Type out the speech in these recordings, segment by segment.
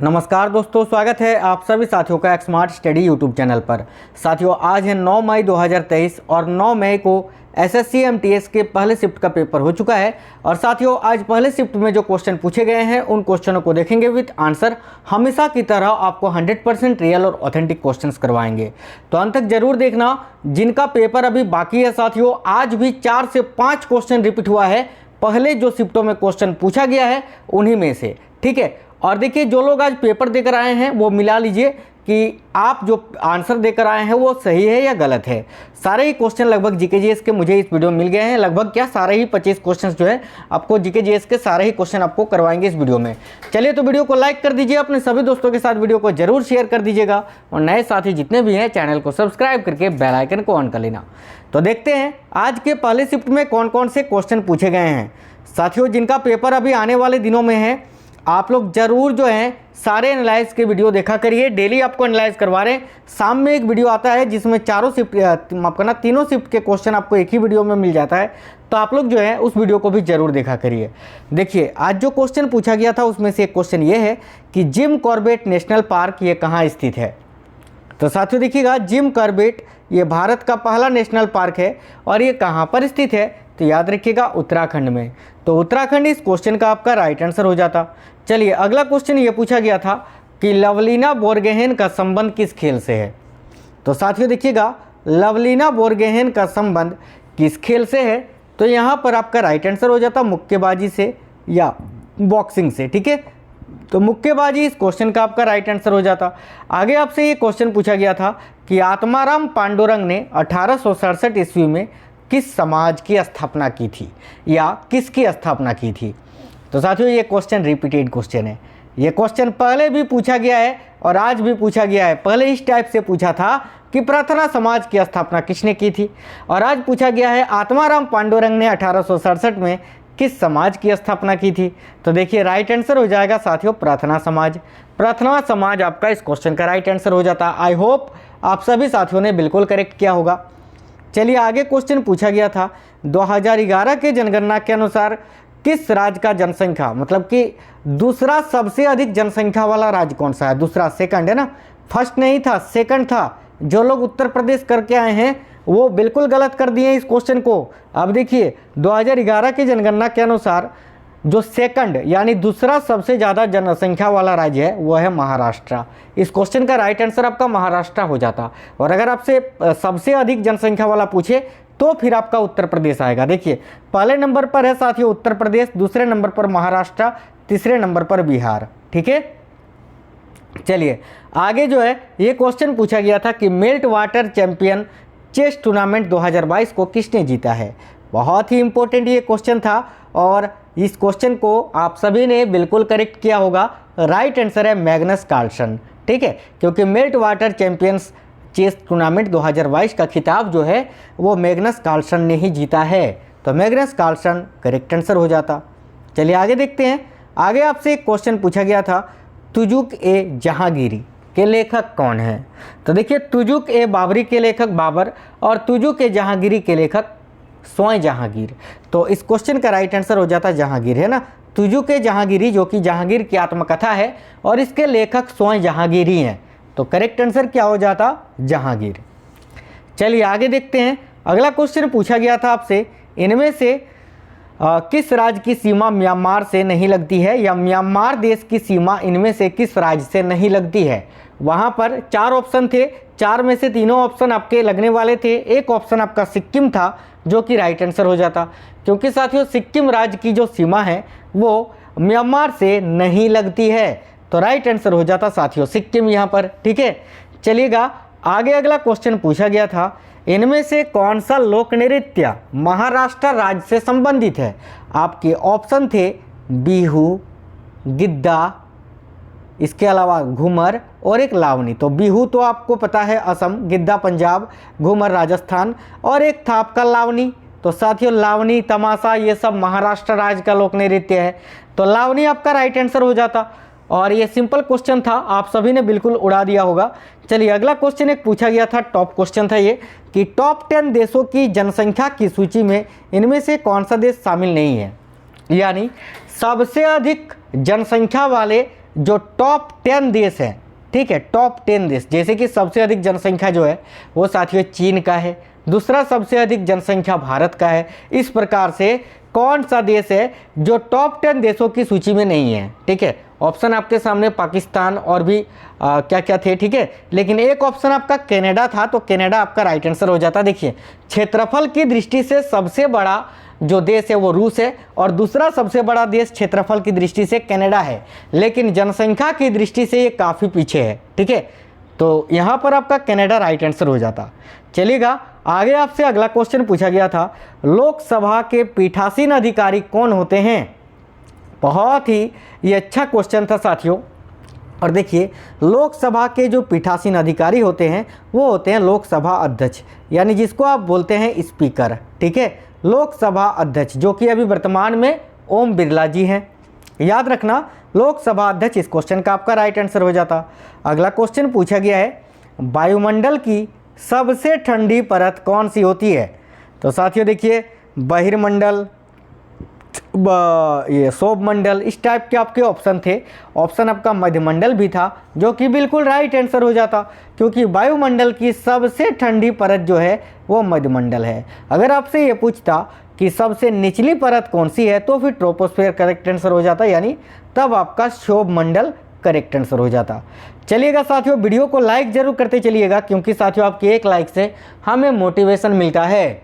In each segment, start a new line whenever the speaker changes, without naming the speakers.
नमस्कार दोस्तों, स्वागत है आप सभी साथियों का एक स्मार्ट स्टडी यूट्यूब चैनल पर। साथियों, आज है 9 मई 2023 और 9 मई को एसएससी एमटीएस के पहले शिफ्ट का पेपर हो चुका है। और साथियों, आज पहले शिफ्ट में जो क्वेश्चन पूछे गए हैं उन क्वेश्चनों को देखेंगे विद आंसर। हमेशा की तरह आपको 100% रियल और ऑथेंटिक क्वेश्चंस करवाएंगे, तो अंत तक जरूर देखना। जिनका पेपर अभी बाकी है साथियों, आज भी 4 से 5 क्वेश्चन रिपीट हुआ है पहले जो शिफ्टों में क्वेश्चन पूछा गया है उन्हीं में से, ठीक है। और देखिए, जो लोग आज पेपर देकर आए हैं वो मिला लीजिए कि आप जो आंसर देकर आए हैं वो सही है या गलत है। सारे ही क्वेश्चन लगभग जीके जीएस के मुझे इस वीडियो में मिल गए हैं। लगभग क्या, सारे ही 25 क्वेश्चन जो है आपको जीके जीएस के सारे ही क्वेश्चन आपको करवाएंगे इस वीडियो में। चलिए, तो वीडियो को लाइक कर दीजिए, अपने सभी दोस्तों के साथ वीडियो को जरूर शेयर कर दीजिएगा और नए साथी जितने भी हैं चैनल को सब्सक्राइब करके बेल आइकन को ऑन कर लेना। तो देखते हैं आज के पहले शिफ्ट में कौन कौन से क्वेश्चन पूछे गए हैं। साथियों, जिनका पेपर अभी आने वाले दिनों में है, आप लोग जरूर जो है सारे एनालाइज के वीडियो देखा करिए। डेली आपको एनालाइज करवा रहे हैं। शाम में एक वीडियो आता है जिसमें तीनों शिफ्ट के क्वेश्चन आपको एक ही वीडियो में मिल जाता है, तो आप लोग जो है उस वीडियो को भी जरूर देखा करिए। देखिए, आज जो क्वेश्चन पूछा गया था उसमें से एक क्वेश्चन ये है कि जिम कॉर्बेट नेशनल पार्क ये कहाँ स्थित है। तो साथियों देखिएगा, जिम कॉर्बेट ये भारत का पहला नेशनल पार्क है और ये कहाँ पर स्थित है, तो याद रखिएगा उत्तराखंड में। तो उत्तराखंड इस क्वेश्चन का आपका राइट आंसर हो जाता। चलिए, अगला क्वेश्चन ये पूछा गया था कि लवलीना बोरगोहेन का संबंध किस खेल से है। तो साथियों देखिएगा, लवलीना बोरगोहेन का संबंध किस खेल से है, तो यहाँ पर आपका राइट आंसर हो जाता मुक्केबाजी से या बॉक्सिंग से, ठीक है। तो मुक्केबाजी इस क्वेश्चन का आपका राइट आंसर हो जाता। आगे आपसे ये क्वेश्चन पूछा गया था कि आत्माराम पांडुरंग ने 1867 ईस्वी में किस समाज की स्थापना की थी या किसकी स्थापना की थी। तो साथियों, ये क्वेश्चन रिपीटेड क्वेश्चन है। ये क्वेश्चन पहले भी पूछा गया है और आज भी पूछा गया है। पहले इस टाइप से पूछा था कि प्रार्थना समाज की स्थापना किसने की थी, और आज पूछा गया है आत्माराम पांडुरंग ने 1867 में किस समाज की स्थापना की थी। तो देखिए, राइट आंसर हो जाएगा साथियों प्रार्थना समाज। प्रार्थना समाज आपका इस क्वेश्चन का राइट आंसर हो जाता। आई होप आप सभी साथियों ने बिल्कुल करेक्ट किया होगा। चलिए, आगे क्वेश्चन पूछा गया था 2011 के जनगणना के अनुसार किस राज्य का जनसंख्या, मतलब कि दूसरा सबसे अधिक जनसंख्या वाला राज्य कौन सा है। दूसरा, सेकंड है ना, फर्स्ट नहीं था, सेकंड था। जो लोग उत्तर प्रदेश करके आए हैं वो बिल्कुल गलत कर दिए इस क्वेश्चन को। अब देखिए, 2011 की जनगणना के अनुसार जो सेकंड यानी दूसरा सबसे ज़्यादा जनसंख्या वाला राज्य है वो है महाराष्ट्र। इस क्वेश्चन का राइट आंसर आपका महाराष्ट्र हो जाता। और अगर आपसे सबसे अधिक जनसंख्या वाला पूछे तो फिर आपका उत्तर प्रदेश आएगा। देखिए, पहले नंबर पर है साथियों उत्तर प्रदेश, दूसरे नंबर पर महाराष्ट्र, तीसरे नंबर पर बिहार, ठीक है। चलिए, आगे जो है ये क्वेश्चन पूछा गया था कि Meltwater champion chess tournament 2022 को किसने जीता है। बहुत ही इंपॉर्टेंट ये क्वेश्चन था और इस क्वेश्चन को आप सभी ने बिल्कुल करेक्ट किया होगा। राइट आंसर है मैग्नस कार्लसन, ठीक है, क्योंकि Meltwater champions chess tournament 2022 का खिताब जो है वो मैग्नस कार्लसन ने ही जीता है। तो मैग्नस कार्लसन करेक्ट आंसर हो जाता। चलिए आगे देखते हैं। आगे आपसे एक क्वेश्चन पूछा गया था तुजुक ए जहांगीरी के लेखक कौन है। तो देखिए, तुजुक ए बाबरी के लेखक बाबर और तुजुक ए जहांगीरी के लेखक स्वयं जहांगीर। तो इस क्वेश्चन का राइट आंसर हो जाता जहांगीर, है ना। तुजुक ए जहांगीरी जो कि जहांगीर की आत्मकथा है और इसके लेखक स्वयं जहांगीर ही हैं। तो करेक्ट आंसर क्या हो जाता, जहांगीर। चलिए आगे देखते हैं। अगला क्वेश्चन पूछा गया था आपसे, इनमें से किस राज्य की सीमा म्यांमार से नहीं लगती है, या म्यांमार देश की सीमा इनमें से किस राज्य से नहीं लगती है। वहाँ पर 4 ऑप्शन थे, 4 में से तीनों ऑप्शन आपके लगने वाले थे। एक ऑप्शन आपका सिक्किम था जो कि राइट आंसर हो जाता, क्योंकि साथियों सिक्किम राज्य की जो सीमा है वो म्यांमार से नहीं लगती है। तो राइट आंसर हो जाता साथियों सिक्किम यहाँ पर, ठीक है। चलिएगा आगे, अगला क्वेश्चन पूछा गया था इनमें से कौन सा लोक नृत्य महाराष्ट्र राज्य से संबंधित है। आपके ऑप्शन थे बिहू, गिद्दा, इसके अलावा घूमर और एक लावनी। तो बिहू तो आपको पता है असम, गिद्दा पंजाब, घूमर राजस्थान और एक था आपका लावनी। तो साथियों लावनी, तमाशा ये सब महाराष्ट्र राज्य का लोक नृत्य है। तो लावनी आपका राइट आंसर हो जाता। और ये सिंपल क्वेश्चन था, आप सभी ने बिल्कुल उड़ा दिया होगा। चलिए अगला क्वेश्चन एक पूछा गया था, टॉप क्वेश्चन था ये कि टॉप 10 देशों की जनसंख्या की सूची में इनमें से कौन सा देश शामिल नहीं है। यानी सबसे अधिक जनसंख्या वाले जो टॉप 10 देश हैं, ठीक है, टॉप 10 देश, जैसे कि सबसे अधिक जनसंख्या जो है वो साथियों चीन का है, दूसरा सबसे अधिक जनसंख्या भारत का है। इस प्रकार से कौन सा देश है जो टॉप 10 देशों की सूची में नहीं है, ठीक है। ऑप्शन आपके सामने पाकिस्तान और भी क्या क्या थे, ठीक है, लेकिन एक ऑप्शन आपका कनाडा था, तो कनाडा आपका राइट आंसर हो जाता। देखिए क्षेत्रफल की दृष्टि से सबसे बड़ा जो देश है वो रूस है, और दूसरा सबसे बड़ा देश क्षेत्रफल की दृष्टि से कनाडा है, लेकिन जनसंख्या की दृष्टि से ये काफ़ी पीछे है, ठीक है। तो यहाँ पर आपका कनाडा राइट आंसर हो जाता। चलिएगा आगे, आपसे अगला क्वेश्चन पूछा गया था, लोकसभा के पीठासीन अधिकारी कौन होते हैं। बहुत ही ये अच्छा क्वेश्चन था साथियों। और देखिए लोकसभा के जो पीठासीन अधिकारी होते हैं वो होते हैं लोकसभा अध्यक्ष, यानी जिसको आप बोलते हैं स्पीकर, ठीक है, लोकसभा अध्यक्ष, जो कि अभी वर्तमान में ओम बिरला जी हैं। याद रखना लोकसभा अध्यक्ष, इस क्वेश्चन का आपका राइट आंसर हो जाता। अगला क्वेश्चन पूछा गया है, वायुमंडल की सबसे ठंडी परत कौन सी होती है। तो साथियों देखिए बहिर्मंडल, ये सौरमंडल, इस टाइप के आपके ऑप्शन थे। ऑप्शन आपका मध्यमंडल भी था, जो कि बिल्कुल राइट आंसर हो जाता, क्योंकि वायुमंडल की सबसे ठंडी परत जो है वो मध्यमंडल है। अगर आपसे ये पूछता कि सबसे निचली परत कौन सी है, तो फिर ट्रोपोस्फेयर करेक्ट आंसर हो जाता, यानी तब आपका सौरमंडल करेक्ट आंसर हो जाता। चलिएगा साथियों, वीडियो को लाइक जरूर करते चलिएगा, क्योंकि साथियों आपके एक लाइक से हमें मोटिवेशन मिलता है।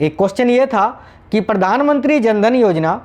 एक क्वेश्चन ये था कि प्रधानमंत्री जनधन योजना,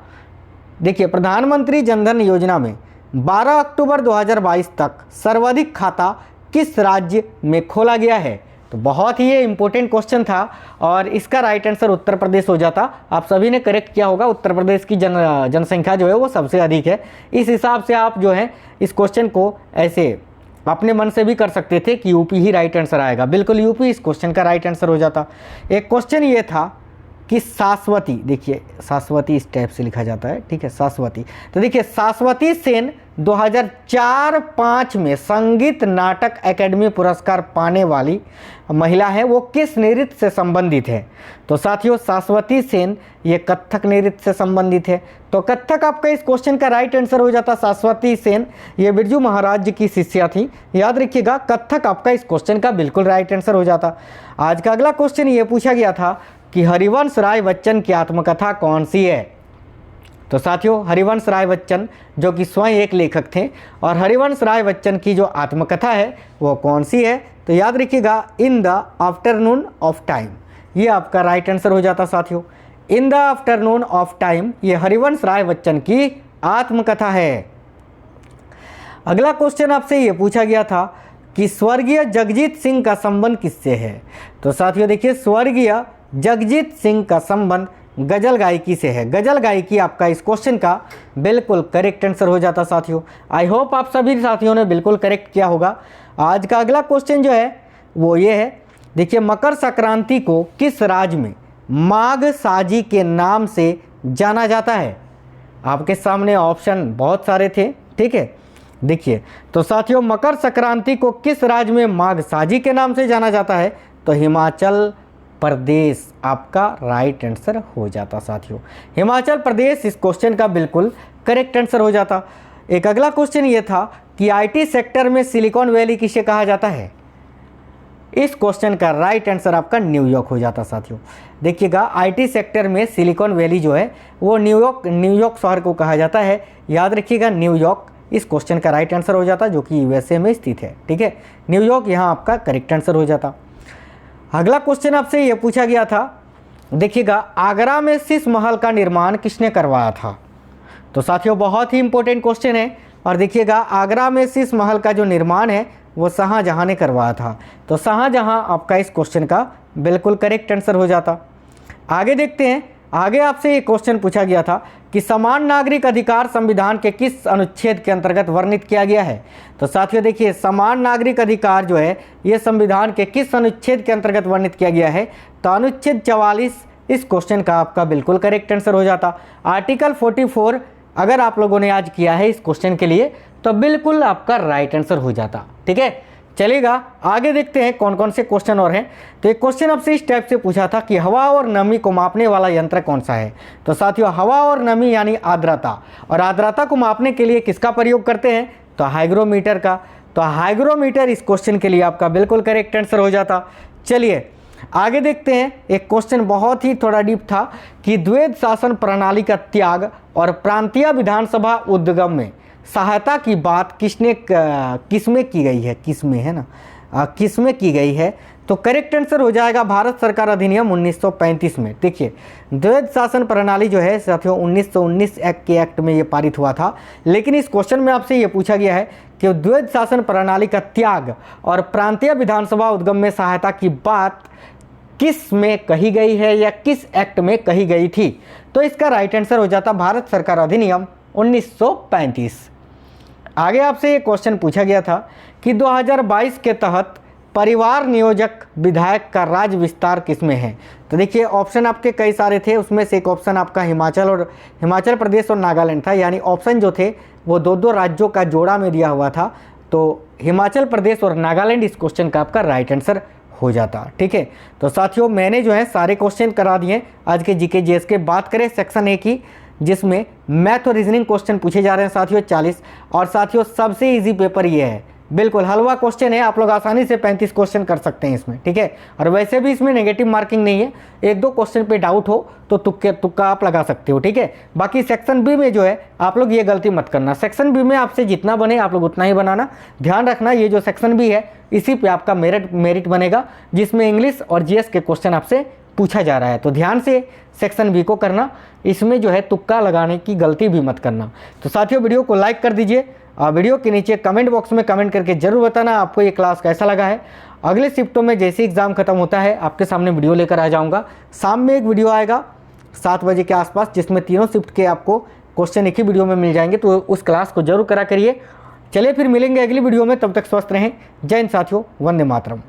देखिए प्रधानमंत्री जनधन योजना में 12 अक्टूबर 2022 तक सर्वाधिक खाता किस राज्य में खोला गया है। तो बहुत ही ये इंपॉर्टेंट क्वेश्चन था, और इसका राइट आंसर उत्तर प्रदेश हो जाता। आप सभी ने करेक्ट किया होगा, उत्तर प्रदेश की जनसंख्या जो है वो सबसे अधिक है। इस हिसाब से आप जो है इस क्वेश्चन को ऐसे अपने मन से भी कर सकते थे कि यूपी ही राइट आंसर आएगा, बिल्कुल यूपी इस क्वेश्चन का राइट आंसर हो जाता। एक क्वेश्चन ये था कि शाश्वती, देखिए शाश्वती इस टाइप से लिखा जाता है, ठीक है, शाश्वती। तो देखिए शाश्वती सेन 2004-05 में संगीत नाटक एकेडमी पुरस्कार पाने वाली महिला है, वो किस नृत्य से संबंधित है। तो साथियों शाश्वती सेन ये कथक नृत्य से संबंधित है, तो कथक आपका इस क्वेश्चन का राइट आंसर हो जाता। शाश्वती सेन ये बिरजू महाराज जी की शिष्या थी, याद रखिएगा, कथक आपका इस क्वेश्चन का बिल्कुल राइट आंसर हो जाता। आज का अगला क्वेश्चन ये पूछा गया था कि हरिवंश राय बच्चन की आत्मकथा कौन सी है। तो साथियों हरिवंश राय बच्चन जो कि स्वयं एक लेखक थे, और हरिवंश राय बच्चन की जो आत्मकथा है वो कौन सी है। तो याद रखिएगा in the afternoon of time, ये आपका राइट आंसर हो जाता साथियों। In the afternoon of time ये हरिवंश राय बच्चन की आत्मकथा है। अगला क्वेश्चन आपसे ये पूछा गया था कि स्वर्गीय जगजीत सिंह का संबंध किससे है। तो साथियों देखिए स्वर्गीय जगजीत सिंह का संबंध गजल गायकी से है। गजल गायकी आपका इस क्वेश्चन का बिल्कुल करेक्ट आंसर हो जाता साथियों। आई होप आप सभी साथियों ने बिल्कुल करेक्ट किया होगा। आज का अगला क्वेश्चन जो है वो ये है, देखिए मकर संक्रांति को किस राज्य में माघ साजी के नाम से जाना जाता है। आपके सामने ऑप्शन बहुत सारे थे, ठीक है, देखिए। तो साथियों मकर संक्रांति को किस राज्य में माघ साजी के नाम से जाना जाता है। तो हिमाचल प्रदेश आपका राइट आंसर हो जाता साथियों। हिमाचल प्रदेश इस क्वेश्चन का बिल्कुल करेक्ट आंसर हो जाता। एक अगला क्वेश्चन ये था कि आईटी सेक्टर में सिलिकॉन वैली किसे कहा जाता है। इस क्वेश्चन का राइट आंसर आपका न्यूयॉर्क हो जाता साथियों। देखिएगा आईटी सेक्टर में सिलिकॉन वैली जो है वो न्यूयॉर्क शहर को कहा जाता है। याद रखिएगा न्यूयॉर्क इस क्वेश्चन का राइट आंसर हो जाता, जो कि यूएसए में स्थित है, ठीक है। न्यूयॉर्क यहाँ आपका करेक्ट आंसर हो जाता। अगला क्वेश्चन आपसे ये पूछा गया था, देखिएगा आगरा में शीश महल का निर्माण किसने करवाया था। तो साथियों बहुत ही इंपॉर्टेंट क्वेश्चन है, और देखिएगा आगरा में शीश महल का जो निर्माण है वो शाहजहां ने करवाया था। तो शाहजहां आपका इस क्वेश्चन का बिल्कुल करेक्ट आंसर हो जाता। आगे देखते हैं, आगे आपसे ये क्वेश्चन पूछा गया था कि समान नागरिक अधिकार संविधान के किस अनुच्छेद के अंतर्गत वर्णित किया गया है। तो साथियों देखिए समान नागरिक अधिकार जो है ये संविधान के किस अनुच्छेद के अंतर्गत वर्णित किया गया है। तो अनुच्छेद 44 इस क्वेश्चन का आपका बिल्कुल करेक्ट आंसर हो जाता। आर्टिकल 44 अगर आप लोगों ने आज किया है इस क्वेश्चन के लिए तो बिल्कुल आपका राइट आंसर हो जाता, ठीक है। चलेगा आगे देखते हैं कौन कौन से क्वेश्चन और हैं। तो एक क्वेश्चन आपसे इस टाइप से पूछा था कि हवा और नमी को मापने वाला यंत्र कौन सा है। तो साथियों हवा और नमी यानी आर्द्रता, और आर्द्रता को मापने के लिए किसका प्रयोग करते हैं। तो हाइग्रोमीटर का, तो हाइग्रोमीटर इस क्वेश्चन के लिए आपका बिल्कुल करेक्ट आंसर हो जाता। चलिए आगे देखते हैं। एक क्वेश्चन बहुत ही थोड़ा डीप था कि द्वैध शासन प्रणाली का त्याग और प्रांतीय विधानसभा उद्गम में सहायता की बात किसमें की गई है, किसमें है ना, किसमें की गई है। तो करेक्ट आंसर हो जाएगा भारत सरकार अधिनियम 1935 में। देखिए द्वैध शासन प्रणाली जो है साथियों 1919 एक्ट के एक्ट में ये पारित हुआ था, लेकिन इस क्वेश्चन में आपसे ये पूछा गया है कि द्वैध शासन प्रणाली का त्याग और प्रांतीय विधानसभा उद्गम में सहायता की बात किस में कही गई है या किस एक्ट में कही गई थी। तो इसका राइट आंसर हो जाता भारत सरकार अधिनियम 1935। आगे आपसे ये क्वेश्चन पूछा गया था कि 2022 के तहत परिवार नियोजक विधायक का राज्य विस्तार किसमें है। तो देखिए ऑप्शन आपके कई सारे थे, उसमें से एक ऑप्शन आपका हिमाचल प्रदेश और नागालैंड था, यानी ऑप्शन जो थे वो दो राज्यों का जोड़ा में दिया हुआ था। तो हिमाचल प्रदेश और नागालैंड इस क्वेश्चन का आपका राइट आंसर हो जाता। ठीक है, तो साथियों मैंने जो है सारे क्वेश्चन करा दिए आज के जीके जीएस के। बात करें सेक्शन ए की, जिसमें मैथ और रीजनिंग क्वेश्चन पूछे जा रहे हैं साथियों 40, और साथियों सबसे इजी पेपर ये है, बिल्कुल हलवा क्वेश्चन है, आप लोग आसानी से 35 क्वेश्चन कर सकते हैं इसमें। ठीक है, और वैसे भी इसमें नेगेटिव मार्किंग नहीं है, एक दो क्वेश्चन पे डाउट हो तो तुक्का आप लगा सकते हो। ठीक है, बाकी सेक्शन बी में जो है आप लोग ये गलती मत करना, सेक्शन बी में आपसे जितना बने आप लोग उतना ही बनाना। ध्यान रखना ये जो सेक्शन बी है इसी पे आपका मेरिट बनेगा, जिसमें इंग्लिश और जीएस के क्वेश्चन आपसे पूछा जा रहा है। तो ध्यान से सेक्शन बी को करना, इसमें जो है तुक्का लगाने की गलती भी मत करना। तो साथियों वीडियो को लाइक कर दीजिए, वीडियो के नीचे कमेंट बॉक्स में कमेंट करके जरूर बताना आपको ये क्लास कैसा लगा है। अगले शिफ्टों में जैसे एग्जाम खत्म होता है आपके सामने वीडियो लेकर आ जाऊंगा। शाम में एक वीडियो आएगा 7 बजे के आसपास, जिसमें तीनों शिफ्ट के आपको क्वेश्चन एक ही वीडियो में मिल जाएंगे, तो उस क्लास को जरूर करा करिए। चलिए फिर मिलेंगे अगली वीडियो में, तब तक स्वस्थ रहें। जय हिंद साथियों, वंदे मातरम।